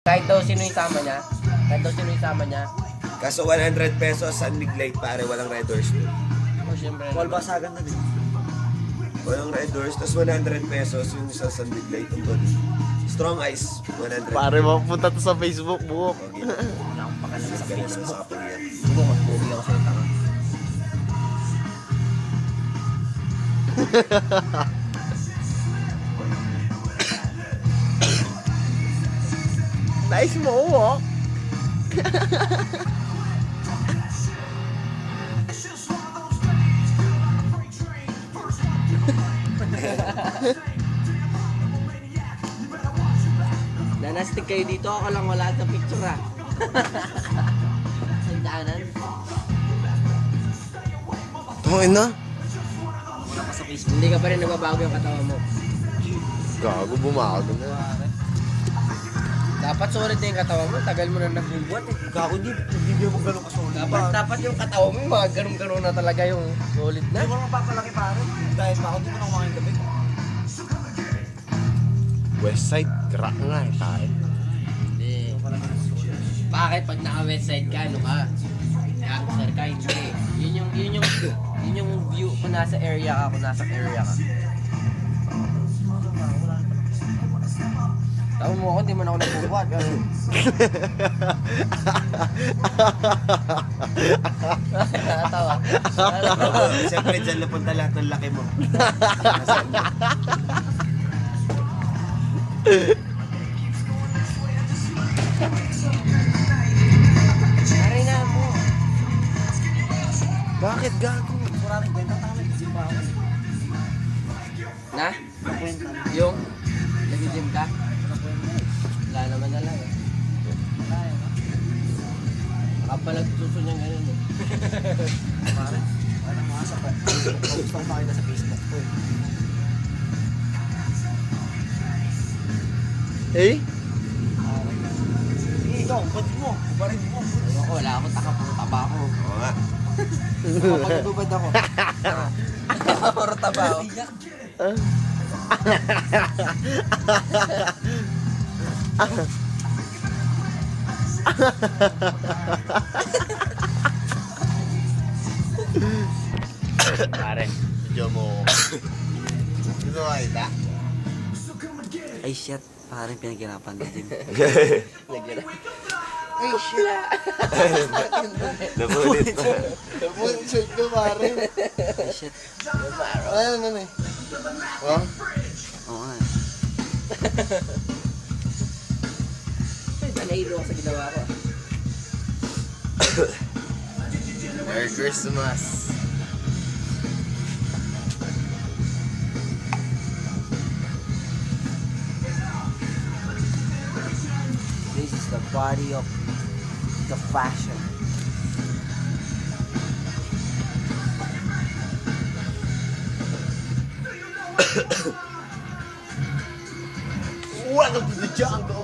Kahit daw sino yung sama niya. Kaso 100 pesos San Mig Light pare, walang red doors. O syempre. Wall basagan na din. Walang red doors, tapos 100 pesos yung sa San Mig Light ang body. Strong Ice, 100. Pare, mapunta to sa Facebook, buhok. Okay. Wala akong pakalam sa Facebook. Sa kapag yan. Hindi ko mag-movie ako sa'yo tanga. Nice mo, oh. Nanastig kayo dito, ako lang wala sa picture ah. Sa daanan. Tungin na. Wala ka sa Facebook. Hindi ka pa rin nababago yung katawan mo. Gago, bumago na. Dapat solid na yung katawan mo, tagal mo na nagbubuhat eh. Gago, hindi mo ganun kasolid. Dapat yung katawan mo, yung mga ganun-ganun na talaga yung solid na. Hindi mo naman papalaki pare. Dahil pa ako, di mo na kumain gabi. Westside, crack nga eh, tayo. Hindi. Bakit pag naka-westside ka, ano ka? Gangster ka, hindi. Yun yung view kung nasa area ka, Tawag mo ako, di man ako nagbubuhat. Natawa. Siyempre dyan napunta lahat ng laki mo. Aray na mo. Bakit gago? Maraming kwenta, tama nag-gym pa ako. Na? Kwenta. Yung? Nag-gym ka? Wala naman na lang eh. Nakapalag suso niyang ganun eh. Pare, anong mga sa Facebook ko. Gusto kong makita sa Facebook ko eh. Eh? Sige, ikaw, ba't mo? Barin mo. Ayoko, wala ako taba ako. Oo nga. Kapag nabubad ako. Puro taba ako. Iyak. Pare, medyo mo. Gusto mo kita? Ay shit, parang pinaghirapan na din. Ay, shit. Nabulit pa. Bullshit ko, pare. Ay shit. Ano naman eh? Oh? Oo nga. Ay, nahilo ako sa ginawa ko. Merry Christmas. This is the body of the fashion. Welcome to the jungle.